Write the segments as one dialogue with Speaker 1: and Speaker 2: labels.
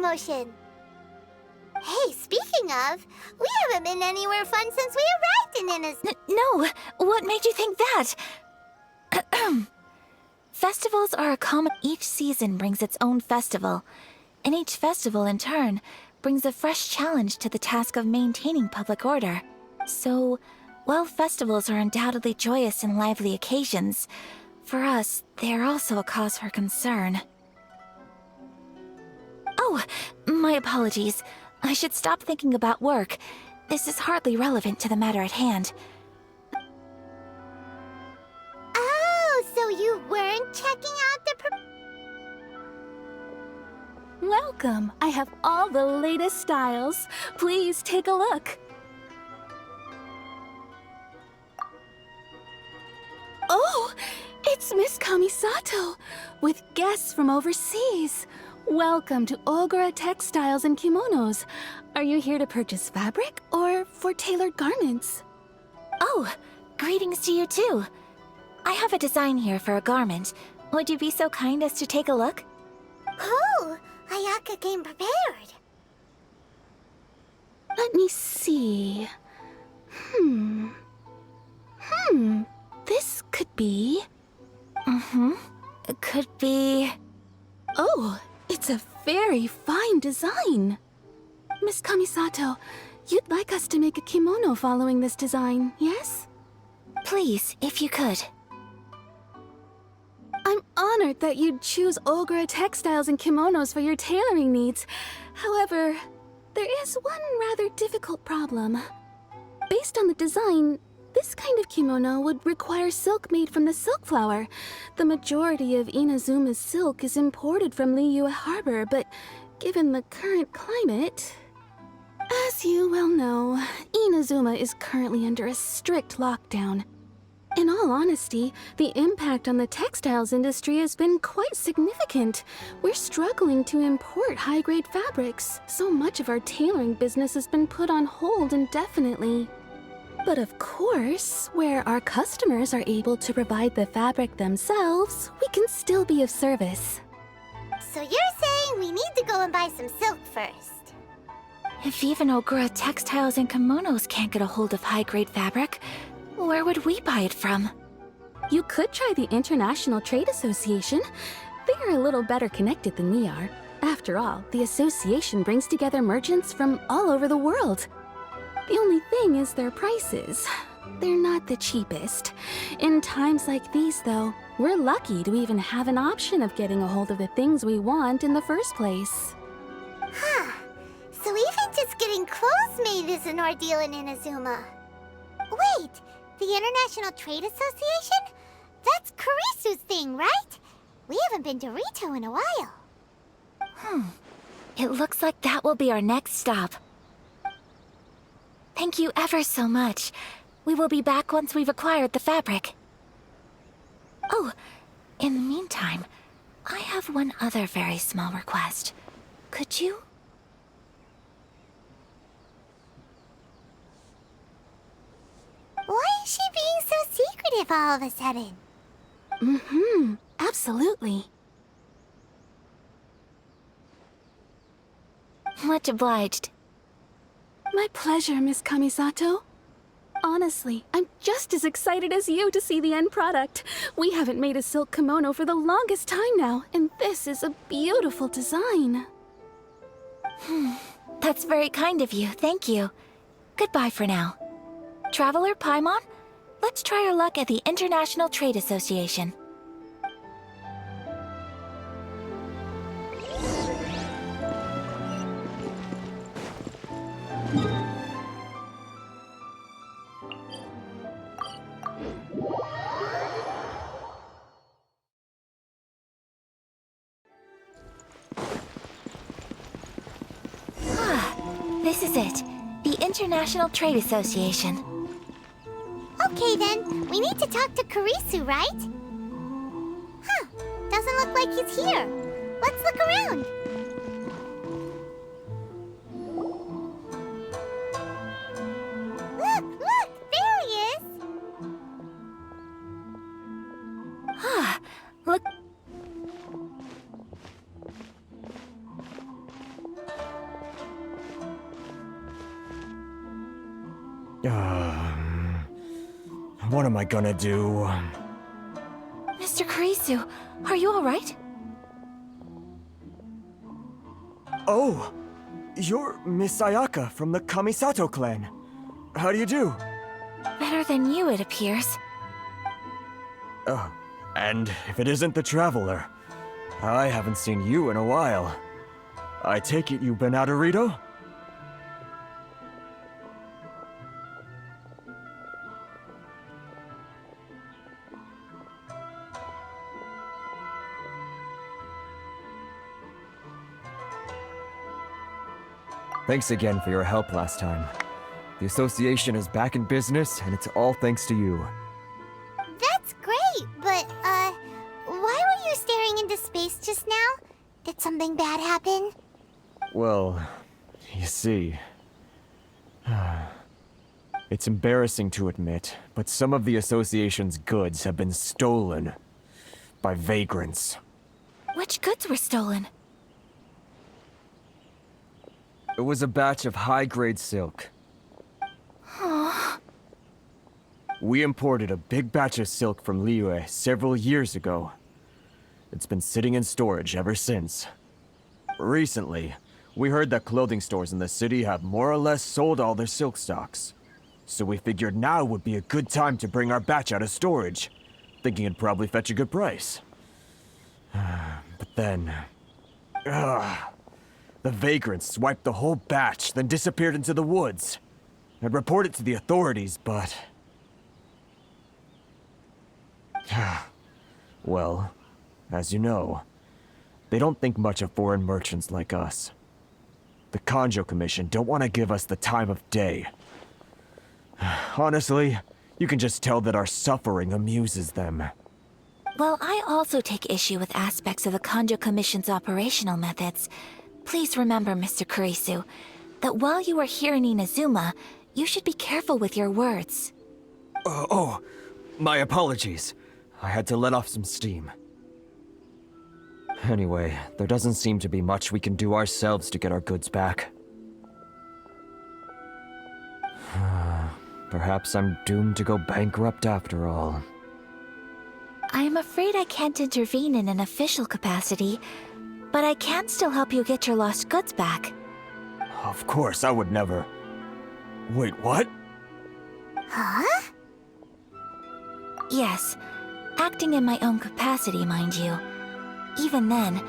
Speaker 1: promotion. Hey, speaking of, we haven't been anywhere fun since we arrived in Inazuma.
Speaker 2: No, what made you think that? Festivals are a common... Each season brings its own festival, and each festival, in turn, brings a fresh challenge to the task of maintaining public order. So, while festivals are undoubtedly joyous and lively occasions, for us, they are also a cause for concern. Oh, my apologies. I should stop thinking about work. This is hardly relevant to the matter at hand.
Speaker 1: Oh, so you weren't checking out the
Speaker 3: Welcome! I have all the latest styles. Please take a look. Oh, it's Miss Kamisato, with guests from overseas. Welcome to Ogura Textiles and Kimonos. Are you here to purchase fabric or for tailored garments?
Speaker 2: Oh, greetings to you too. I have a design here for a garment. Would you be so kind as to take a look?
Speaker 1: Oh, Ayaka came prepared.
Speaker 3: Let me see. This could be...
Speaker 2: It could be...
Speaker 3: Oh, it's a very fine design. Miss Kamisato, you'd like us to make a kimono following this design, yes?
Speaker 2: Please, if you could.
Speaker 3: I'm honored that you'd choose Ogura Textiles and Kimonos for your tailoring needs. However, there is one rather difficult problem. Based on the design, this kind of kimono would require silk made from the silk flower. The majority of Inazuma's silk is imported from Liyue Harbor, but given the current climate... As you well know, Inazuma is currently under a strict lockdown. In all honesty, the impact on the textiles industry has been quite significant. We're struggling to import high-grade fabrics. So much of our tailoring business has been put on hold indefinitely. But of course, where our customers are able to provide the fabric themselves, we can still be of service.
Speaker 1: So you're saying we need to go and buy some silk first?
Speaker 2: If even Ogura Textiles and Kimonos can't get a hold of high-grade fabric, where would we buy it from?
Speaker 3: You could try the International Trade Association. They are a little better connected than we are. After all, the association brings together merchants from all over the world. The only thing is their prices. They're not the cheapest. In times like these, though, we're lucky to even have an option of getting a hold of the things we want in the first place.
Speaker 1: Huh. So even just getting clothes made is an ordeal in Inazuma. Wait, the International Trade Association? That's Kurisu's thing, right? We haven't been to Rito in a while.
Speaker 2: It looks like that will be our next stop. Thank you ever so much. We will be back once we've acquired the fabric. Oh, in the meantime, I have one other very small request. Could you?
Speaker 1: Why is she being so secretive all of a sudden?
Speaker 3: Absolutely.
Speaker 2: Much obliged.
Speaker 3: My pleasure, Miss Kamisato. Honestly, I'm just as excited as you to see the end product. We haven't made a silk kimono for the longest time now, and this is a beautiful design.
Speaker 2: That's very kind of you, thank you. Goodbye for now. Traveler Paimon, let's try our luck at the International Trade Association. This is it. The International Trade Association.
Speaker 1: Okay then, we need to talk to Kurisu, right? Huh, doesn't look like he's here. Let's look around. Look, there he is!
Speaker 2: Look.
Speaker 4: What am I gonna do?
Speaker 2: Mr. Kurisu, are you alright?
Speaker 4: Oh! You're Miss Ayaka from the Kamisato clan. How do you do?
Speaker 2: Better than you, it appears.
Speaker 4: And if it isn't the Traveler, I haven't seen you in a while. I take it you've been out of Rito? Thanks again for your help last time. The association is back in business, and it's all thanks to you.
Speaker 1: That's great, but, why were you staring into space just now? Did something bad happen?
Speaker 4: Well, you see... It's embarrassing to admit, but some of the association's goods have been stolen by vagrants.
Speaker 2: Which goods were stolen?
Speaker 4: It was a batch of high-grade silk. We imported a big batch of silk from Liyue several years ago. It's been sitting in storage ever since. Recently, we heard that clothing stores in the city have more or less sold all their silk stocks. So we figured now would be a good time to bring our batch out of storage, thinking it'd probably fetch a good price. But then... the vagrants swiped the whole batch, then disappeared into the woods. I'd report it to the authorities, but... Well, as you know, they don't think much of foreign merchants like us. The Kanjo Commission don't want to give us the time of day. Honestly, you can just tell that our suffering amuses them.
Speaker 2: Well, I also take issue with aspects of the Kanjo Commission's operational methods. Please remember, Mr. Kurisu, that while you are here in Inazuma, you should be careful with your words.
Speaker 4: My apologies. I had to let off some steam. Anyway, there doesn't seem to be much we can do ourselves to get our goods back. Perhaps I'm doomed to go bankrupt after all.
Speaker 2: I'm afraid I can't intervene in an official capacity, but I can still help you get your lost goods back.
Speaker 4: Of course, I would never... Wait, what?
Speaker 1: Huh?
Speaker 2: Yes, acting in my own capacity, mind you. Even then,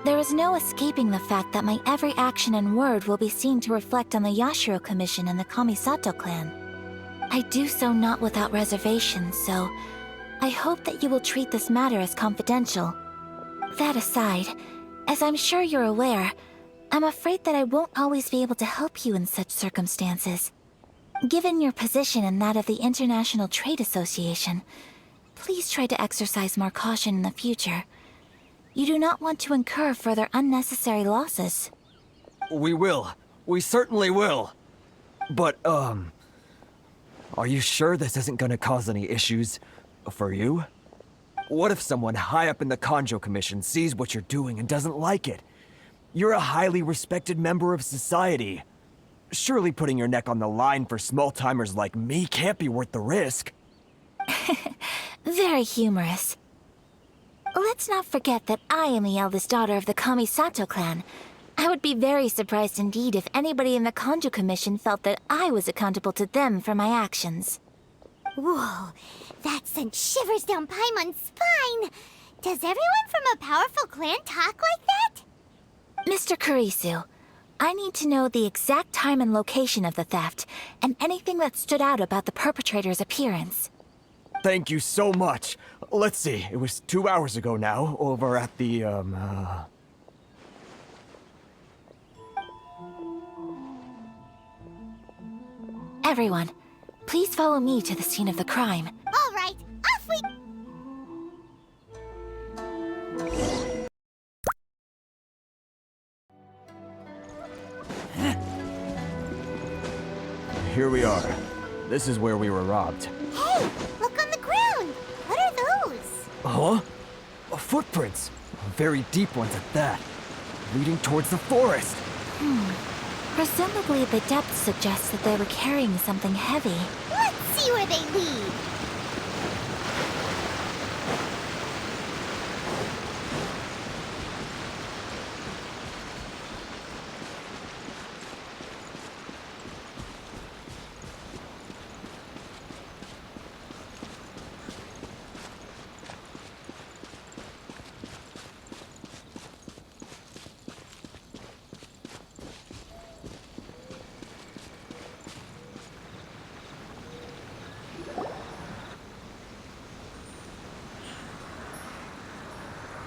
Speaker 2: there is no escaping the fact that my every action and word will be seen to reflect on the Yashiro Commission and the Kamisato clan. I do so not without reservations, so I hope that you will treat this matter as confidential. That aside, as I'm sure you're aware, I'm afraid that I won't always be able to help you in such circumstances. Given your position and that of the International Trade Association, please try to exercise more caution in the future. You do not want to incur further unnecessary losses.
Speaker 4: We will. We certainly will. But, are you sure this isn't gonna cause any issues for you? What if someone high up in the Kanjo Commission sees what you're doing and doesn't like it? You're a highly respected member of society. Surely putting your neck on the line for small-timers like me can't be worth the risk.
Speaker 2: Very humorous. Let's not forget that I am the eldest daughter of the Kamisato clan. I would be very surprised indeed if anybody in the Kanjo Commission felt that I was accountable to them for my actions.
Speaker 1: Whoa, that sent shivers down Paimon's spine! Does everyone from a powerful clan talk like that?
Speaker 2: Mr. Kurisu, I need to know the exact time and location of the theft, and anything that stood out about the perpetrator's appearance.
Speaker 4: Thank you so much. Let's see, it was 2 hours ago now, over at the,
Speaker 2: Everyone, please follow me to the scene of the crime.
Speaker 1: All right, off we...
Speaker 4: Here we are. This is where we were robbed.
Speaker 1: Hey, look on the ground! What are those?
Speaker 4: Huh? Footprints. Very deep ones at that. Leading towards the forest.
Speaker 2: Presumably, the depth suggests that they were carrying something heavy.
Speaker 1: Let's see where they lead.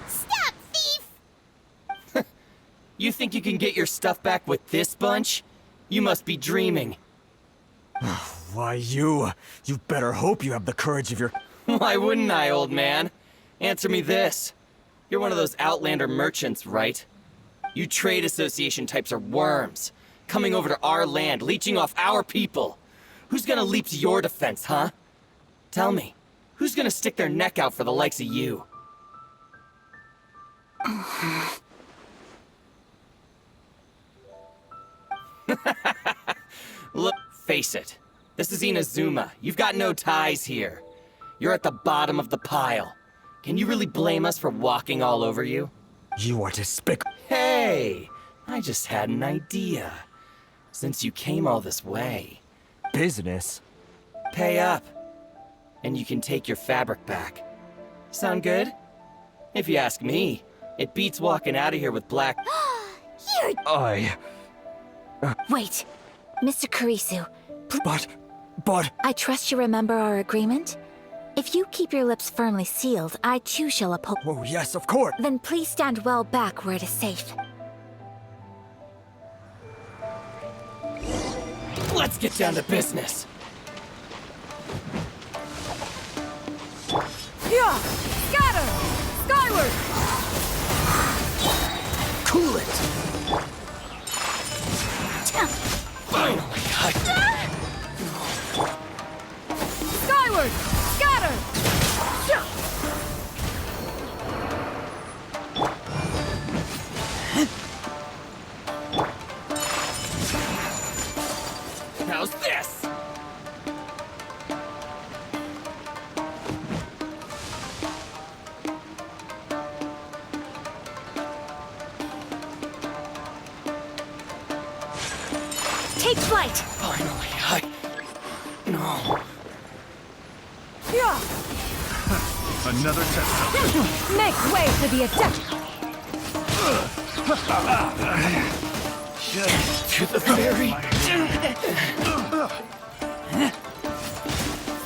Speaker 1: Stop, thief!
Speaker 5: You think you can get your stuff back with this bunch? You must be dreaming.
Speaker 4: Why, you better hope you have the courage of your...
Speaker 5: Why wouldn't I, old man? Answer me this. You're one of those Outlander merchants, right? You trade association types are worms, coming over to our land, leeching off our people. Who's gonna leap to your defense, huh? Tell me, who's gonna stick their neck out for the likes of you? Look, face it. This is Inazuma. You've got no ties here. You're at the bottom of the pile. Can you really blame us for walking all over you?
Speaker 4: You are despicable.
Speaker 5: Hey! I just had an idea. Since you came all this way,
Speaker 4: Business?
Speaker 5: pay up. And you can take your fabric back. Sound good? If you ask me, it beats walking out of here with black...
Speaker 4: I...
Speaker 2: Wait, Mr. Kurisu,
Speaker 4: But...
Speaker 2: I trust you remember our agreement? If you keep your lips firmly sealed, I too shall uphold.
Speaker 4: Oh, yes, of course.
Speaker 2: Then please stand well back where it is safe.
Speaker 5: Let's get down to business.
Speaker 3: Yeah! Scatter! Skyward!
Speaker 4: Cool it.
Speaker 5: Finally,
Speaker 3: Skyward! Scatter!
Speaker 5: How's this?
Speaker 2: Take flight!
Speaker 5: Finally, No.
Speaker 3: Yeah!
Speaker 6: Another test.
Speaker 3: Make way for the adept!
Speaker 5: To the ferry.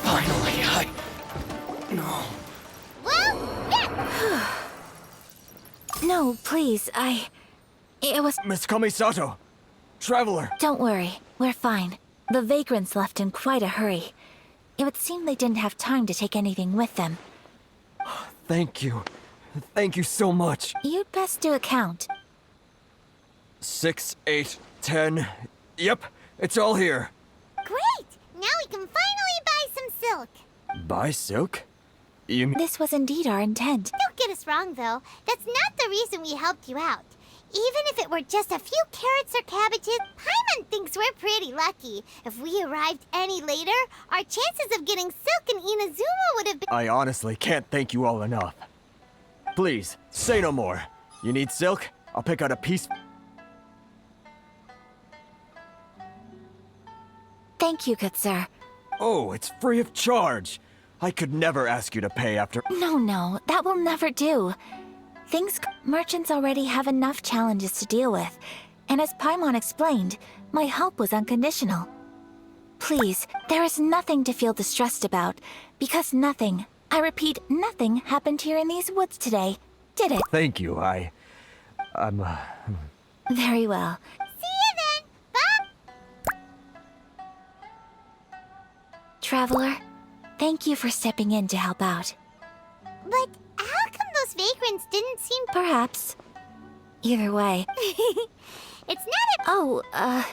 Speaker 5: Finally, No.
Speaker 1: Well, yeah.
Speaker 2: No, please, It was...
Speaker 4: Miss Kamisato. Traveler.
Speaker 2: Don't worry, we're fine. The vagrants left in quite a hurry. It would seem they didn't have time to take anything with them.
Speaker 4: Thank you. Thank you so much.
Speaker 2: You'd best do a count.
Speaker 4: 6, 8, 10. Yep, it's all here.
Speaker 1: Great! Now we can finally buy some silk.
Speaker 4: Buy silk? You mean...
Speaker 2: This was indeed our intent.
Speaker 1: Don't get us wrong, though. That's not the reason we helped you out. Even if it were just a few carrots or cabbages, Paimon thinks we're pretty lucky. If we arrived any later, our chances of getting silk in Inazuma would have been...
Speaker 4: I honestly can't thank you all enough. Please, say no more. You need silk? I'll pick out a piece...
Speaker 2: Thank you, good sir.
Speaker 4: Oh, it's free of charge. I could never ask you to pay after...
Speaker 2: No, that will never do. Merchants already have enough challenges to deal with, and as Paimon explained, my help was unconditional. Please, there is nothing to feel distressed about, because nothing, I repeat, nothing happened here in these woods today, did it?
Speaker 4: Thank you, I'm...
Speaker 2: Very well.
Speaker 1: See you then! Bye!
Speaker 2: Traveler, thank you for stepping in to help out.
Speaker 1: But how come those vagrants didn't seem...
Speaker 2: Perhaps. Either way.
Speaker 1: It's not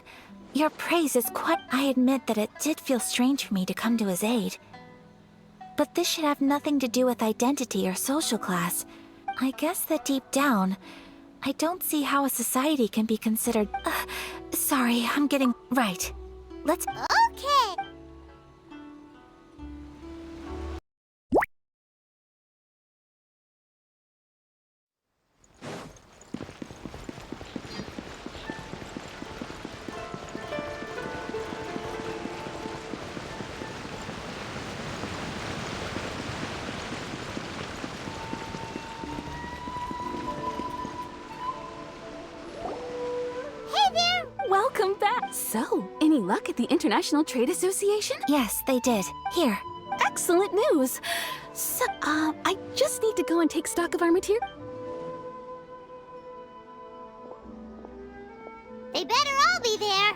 Speaker 2: Your praise is quite... I admit that it did feel strange for me to come to his aid. But this should have nothing to do with identity or social class. I guess that deep down, I don't see how a society can be considered... sorry, I'm getting... Right. Let's...
Speaker 1: Okay. Hey there!
Speaker 3: Welcome back. So, any luck at the International Trade Association?
Speaker 2: Yes, they did. Here.
Speaker 3: Excellent news. So, I just need to go and take stock of our material.
Speaker 1: They better all be there.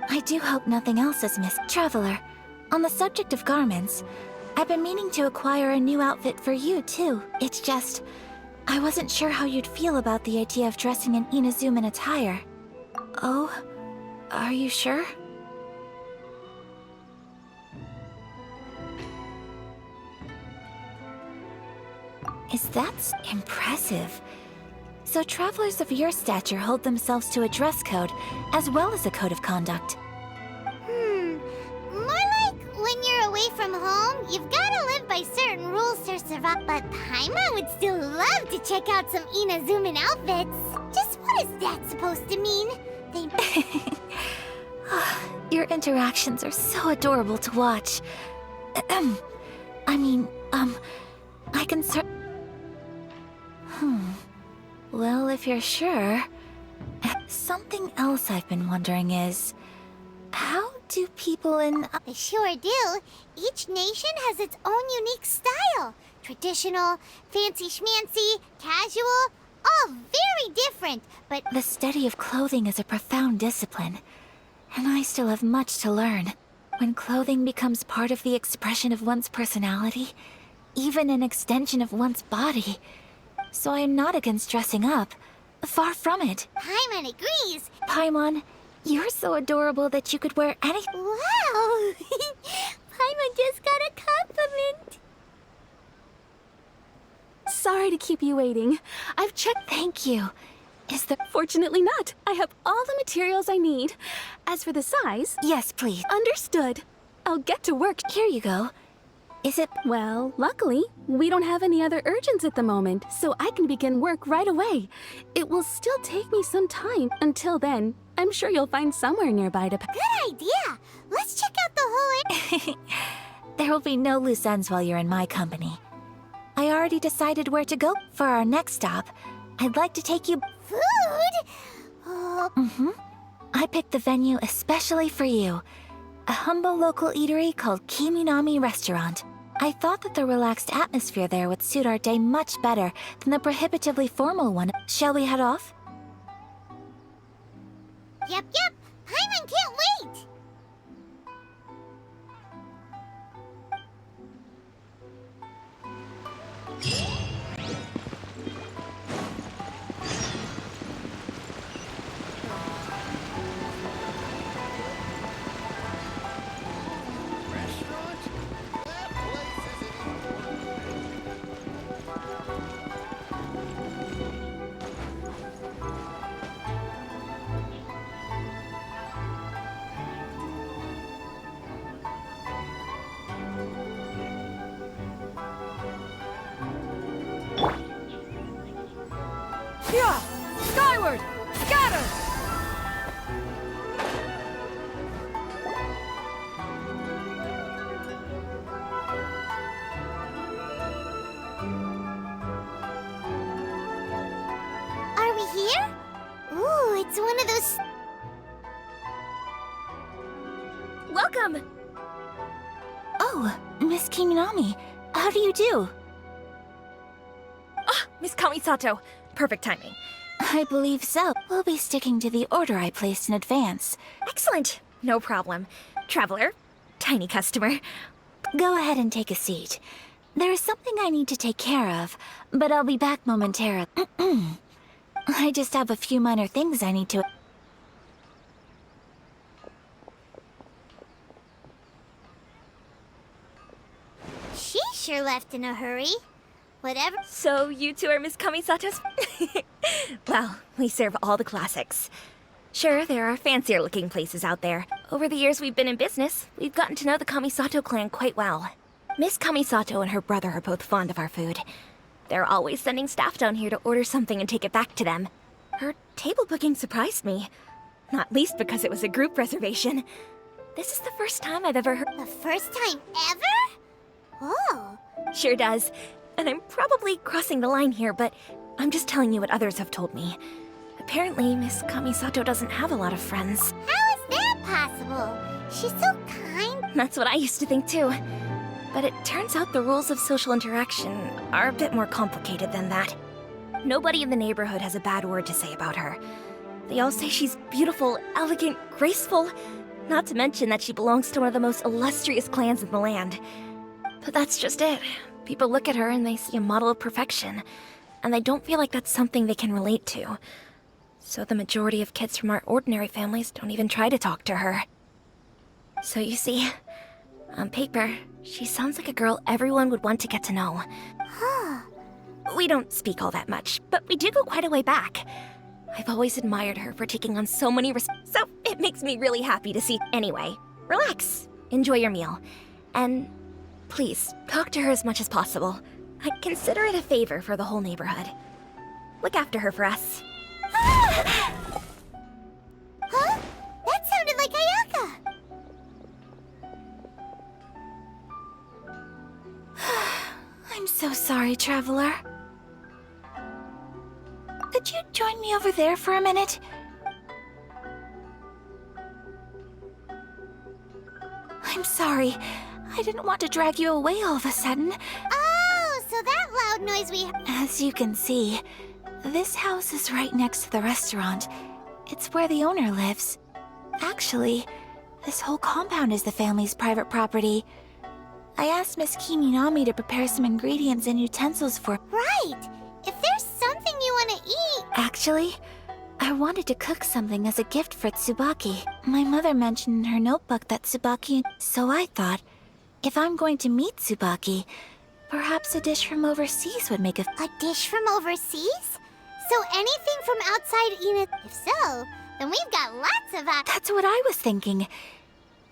Speaker 2: I do hope nothing else is missed. Traveler, on the subject of garments, I've been meaning to acquire a new outfit for you, too. It's just... I wasn't sure how you'd feel about the idea of dressing in Inazuman attire. Oh? Are you sure? Is that impressive? So travelers of your stature hold themselves to a dress code, as well as a code of conduct.
Speaker 1: More like when you're away from home, you've gotta live by certain rules to survive. But Paimon would still love to check out some Inazuman outfits. Just what is that supposed to mean? They...
Speaker 2: Your interactions are so adorable to watch. I can Well, if you're sure... Something else I've been wondering is... How do people in...
Speaker 1: They sure do. Each nation has its own unique style. Traditional, fancy schmancy, casual, all very different, but...
Speaker 2: The study of clothing is a profound discipline, and I still have much to learn. When clothing becomes part of the expression of one's personality, even an extension of one's body. So I am not against dressing up. Far from it.
Speaker 1: Paimon agrees.
Speaker 2: Paimon, you're so adorable that you could wear any...
Speaker 1: Wow! Paimon just got a compliment.
Speaker 3: Sorry to keep you waiting. I've checked.
Speaker 2: Thank you. Is there...
Speaker 3: Fortunately not. I have all the materials I need. As for the size...
Speaker 2: Yes, please.
Speaker 3: Understood. I'll get to work.
Speaker 2: Here you go. Is it...
Speaker 3: Well, luckily, we don't have any other urgents at the moment, so I can begin work right away. It will still take me some time. Until then, I'm sure you'll find somewhere nearby to...
Speaker 1: Good idea. Let's check out the whole...
Speaker 2: There will be no loose ends while you're in my company. I already decided where to go for our next stop. I'd like to take you...
Speaker 1: Food? Oh,
Speaker 2: I picked the venue especially for you. A humble local eatery called Kiminami Restaurant. I thought that the relaxed atmosphere there would suit our day much better than the prohibitively formal one. Shall we head off?
Speaker 1: yep. Paimon can't wait.
Speaker 7: Yeah! Skyward! Scatter!
Speaker 1: Are we here? Ooh, it's one of those...
Speaker 3: Welcome!
Speaker 2: Oh, Miss Kiminami, how do you do?
Speaker 7: Miss Kamisato, perfect timing.
Speaker 2: I believe so. We'll be sticking to the order I placed in advance.
Speaker 7: Excellent. No problem. Traveler, tiny customer.
Speaker 2: Go ahead and take a seat. There is something I need to take care of, but I'll be back momentarily. I just have a few minor things I need to...
Speaker 1: She sure left in a hurry. Whatever.
Speaker 7: So you two are Miss Kamisato's... Well, we serve all the classics. Sure, there are fancier looking places out there. Over the years we've been in business, we've gotten to know the Kamisato clan quite well. Miss Kamisato and her brother are both fond of our food. They're always sending staff down here to order something and take it back to them. Her table booking surprised me. Not least because it was a group reservation. This is the first time I've ever heard.
Speaker 1: The first time ever? Oh.
Speaker 7: Sure does. And I'm probably crossing the line here, but I'm just telling you what others have told me. Apparently, Miss Kamisato doesn't have a lot of friends.
Speaker 1: How is that possible? She's so kind.
Speaker 7: That's what I used to think too. But it turns out the rules of social interaction are a bit more complicated than that. Nobody in the neighborhood has a bad word to say about her. They all say she's beautiful, elegant, graceful, not to mention that she belongs to one of the most illustrious clans in the land. But that's just it. People look at her and they see a model of perfection, and they don't feel like that's something they can relate to. So the majority of kids from our ordinary families don't even try to talk to her. So you see, on paper, she sounds like a girl everyone would want to get to know. We don't speak all that much, but we do go quite a way back. I've always admired her for taking on so many so it makes me really happy to see. Anyway, relax, enjoy your meal, and please, talk to her as much as possible. I consider it a favor for the whole neighborhood. Look after her for us.
Speaker 1: Huh? That sounded like Ayaka.
Speaker 2: I'm so sorry, Traveler. Could you join me over there for a minute? I'm sorry. I didn't want to drag you away all of a sudden.
Speaker 1: Oh, so that loud noise we...
Speaker 2: As you can see, this house is right next to the restaurant. It's where the owner lives. Actually, this whole compound is the family's private property. I asked Miss Kininami to prepare some ingredients and utensils for...
Speaker 1: Right! If there's something you want to eat...
Speaker 2: Actually, I wanted to cook something as a gift for Tsubaki. My mother mentioned in her notebook that Tsubaki... So I thought, if I'm going to meet Tsubaki, perhaps a dish from overseas would make a...
Speaker 1: A dish from overseas? So anything from outside Enid... If so, then we've got lots of...
Speaker 2: That's what I was thinking.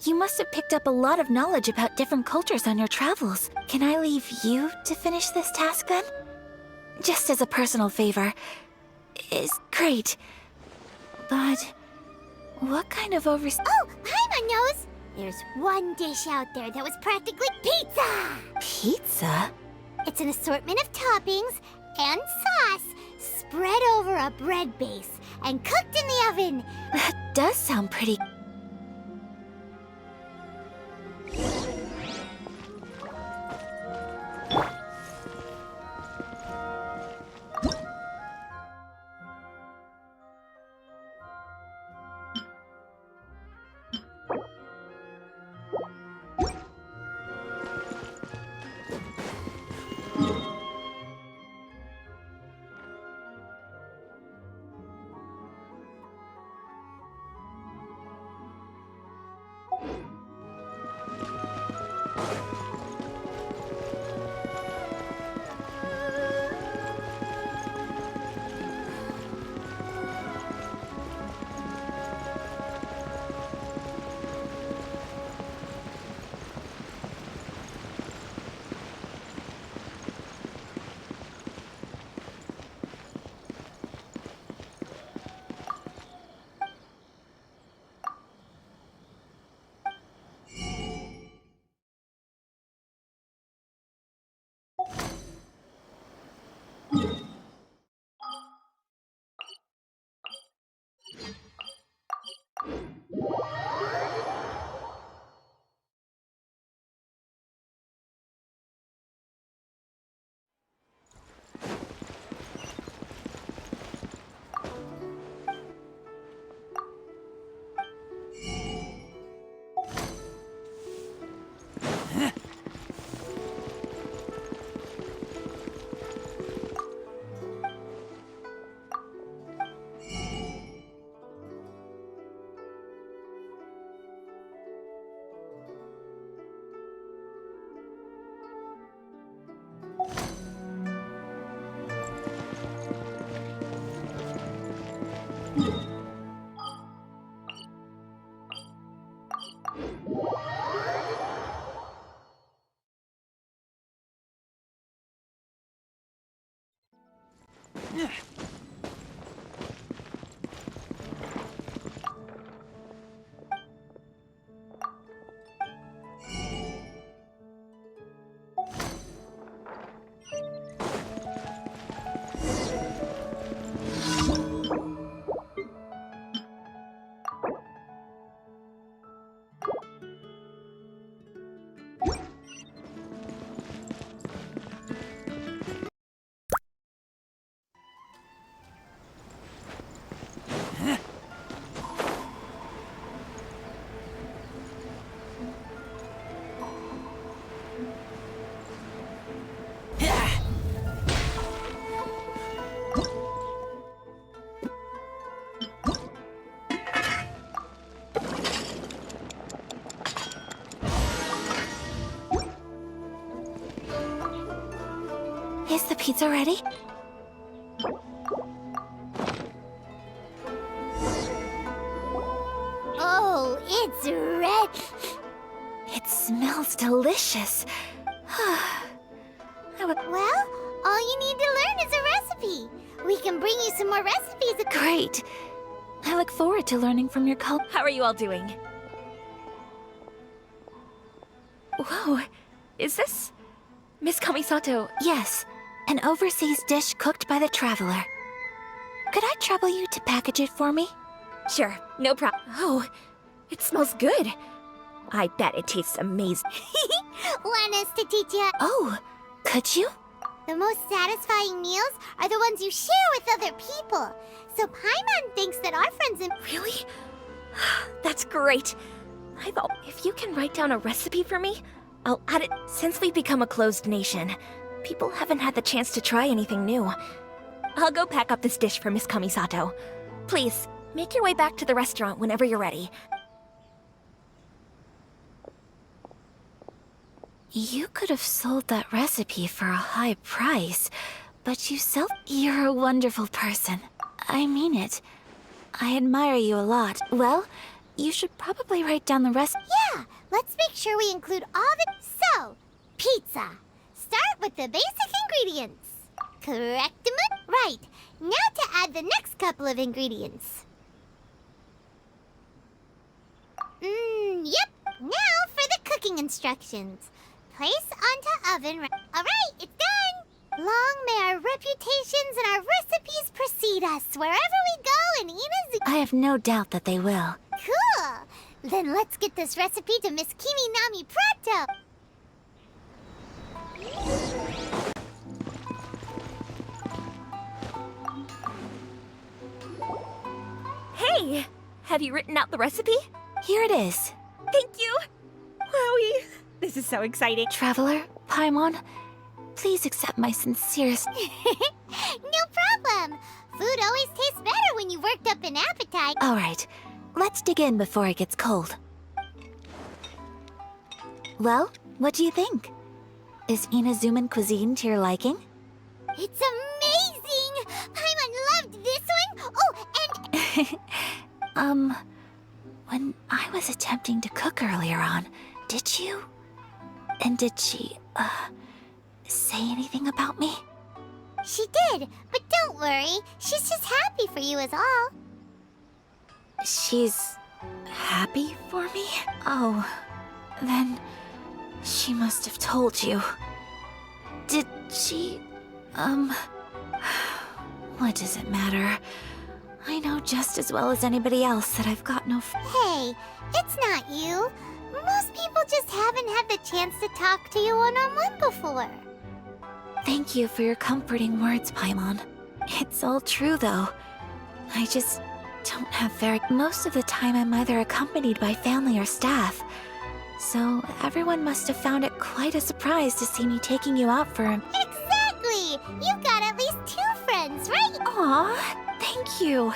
Speaker 2: You must have picked up a lot of knowledge about different cultures on your travels. Can I leave you to finish this task then? Just as a personal favor. Is great. But what kind of overseas...
Speaker 1: Oh, Paimon knows! There's one dish out there that was practically pizza!
Speaker 2: Pizza?
Speaker 1: It's an assortment of toppings and sauce spread over a bread base and cooked in the oven.
Speaker 2: That does sound pretty... Is the pizza ready?
Speaker 1: Oh, it's red.
Speaker 2: It smells delicious.
Speaker 1: Well, all you need to learn is a recipe. We can bring you some more recipes.
Speaker 2: Great. I look forward to learning from your
Speaker 7: How are you all doing? Whoa, is this Miss Kamisato?
Speaker 2: Yes, an overseas dish cooked by the traveler. Could I trouble you to package it for me?
Speaker 7: Sure, no problem. Oh, it smells good. I bet it tastes amazing.
Speaker 1: Want us to teach you?
Speaker 2: Oh, could you?
Speaker 1: The most satisfying meals are the ones you share with other people. So Paimon thinks that our friends in...
Speaker 7: Really? That's great. I thought if you can write down a recipe for me, I'll add it. Since we've become a closed nation, people haven't had the chance to try anything new. I'll go pack up this dish for Miss Kamisato. Please, make your way back to the restaurant whenever you're ready.
Speaker 2: You could have sold that recipe for a high price, but You're a wonderful person. I mean it. I admire you a lot. Well, you should probably write down the rest.
Speaker 1: Yeah, let's make sure we include all the... So, pizza. Start with the basic ingredients. Correct? Right. Now to add the next couple of ingredients. Yep. Now for the cooking instructions. Place onto oven. Alright, it's done! Long may our reputations and our recipes precede us wherever we go in Inazu.
Speaker 2: I have no doubt that they will.
Speaker 1: Cool! Then let's get this recipe to Miss Kiminami pronto!
Speaker 7: Hey! Have you written out the recipe?
Speaker 2: Here it is.
Speaker 7: Thank you! Wowie! This is so exciting.
Speaker 2: Traveler, Paimon, please accept my sincerest...
Speaker 1: No problem! Food always tastes better when you worked up an appetite.
Speaker 2: All right, let's dig in before it gets cold. Well, what do you think? Is Inazuman cuisine to your liking?
Speaker 1: It's amazing! Paimon loved this one! Oh, and...
Speaker 2: When I was attempting to cook earlier on, did you? And did she, say anything about me?
Speaker 1: She did, but don't worry. She's just happy for you is all.
Speaker 2: She's happy for me? Oh, then she must have told you. Did she, what does it matter? I know just as well as anybody else that I've got no
Speaker 1: Hey, it's not you. Most people just haven't had the chance to talk to you one-on-one before.
Speaker 2: Thank you for your comforting words, Paimon. It's all true, though. I just don't have Most of the time I'm either accompanied by family or staff. So everyone must have found it quite a surprise to see me taking you out for a...
Speaker 1: Exactly! You've got at least 2 friends, right?
Speaker 2: Aw, thank you.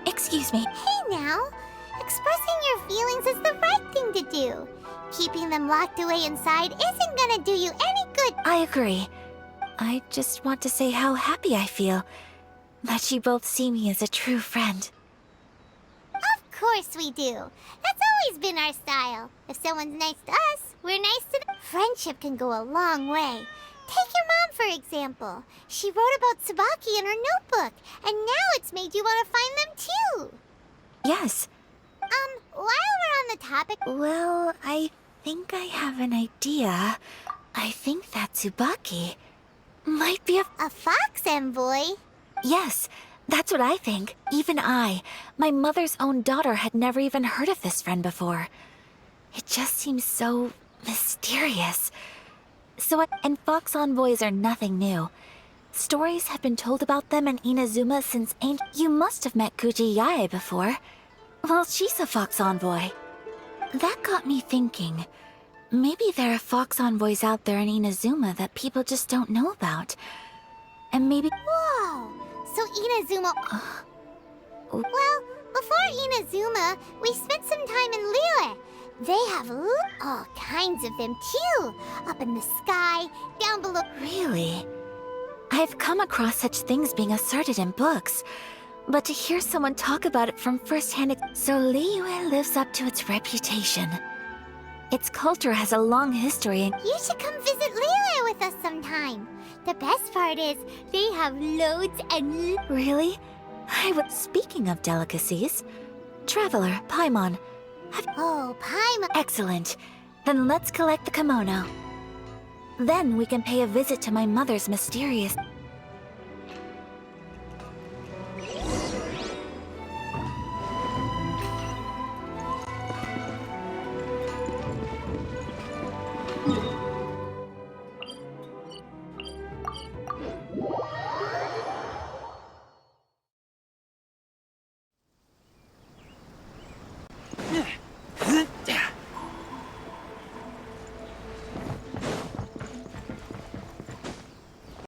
Speaker 2: Excuse me.
Speaker 1: Hey now, expressing your feelings is the right thing to do. Keeping them locked away inside isn't gonna do you any good.
Speaker 2: I agree. I just want to say how happy I feel that you both see me as a true friend.
Speaker 1: Of course we do. That's all always been our style. If someone's nice to us, we're nice to them. Friendship can go a long way. Take your mom, for example. She wrote about Tsubaki in her notebook, and now it's made you want to find them too.
Speaker 2: Yes.
Speaker 1: While we're on the topic...
Speaker 2: Well, I think I have an idea. I think that Tsubaki might be
Speaker 1: A fox envoy?
Speaker 2: Yes, that's what I think. Even I, my mother's own daughter, had never even heard of this friend before. It just seems so mysterious. And fox envoys are nothing new. Stories have been told about them in Inazuma since ancient. You must have met Kuji Yae before. Well, she's a fox envoy. That got me thinking. Maybe there are fox envoys out there in Inazuma that people just don't know about. And maybe...
Speaker 1: Whoa! So Inazuma... Well, before Inazuma, we spent some time in Liyue. They have all kinds of them too. Up in the sky, down below...
Speaker 2: Really? I've come across such things being asserted in books. But to hear someone talk about it from first-hand... So Liyue lives up to its reputation. Its culture has a long history and...
Speaker 1: You should come visit Liyue with us sometime. The best part is, they have loads and...
Speaker 2: Really? Speaking of delicacies... Traveler, Paimon...
Speaker 1: Oh, Paimon...
Speaker 2: Excellent. Then let's collect the kimono. Then we can pay a visit to my mother's mysterious...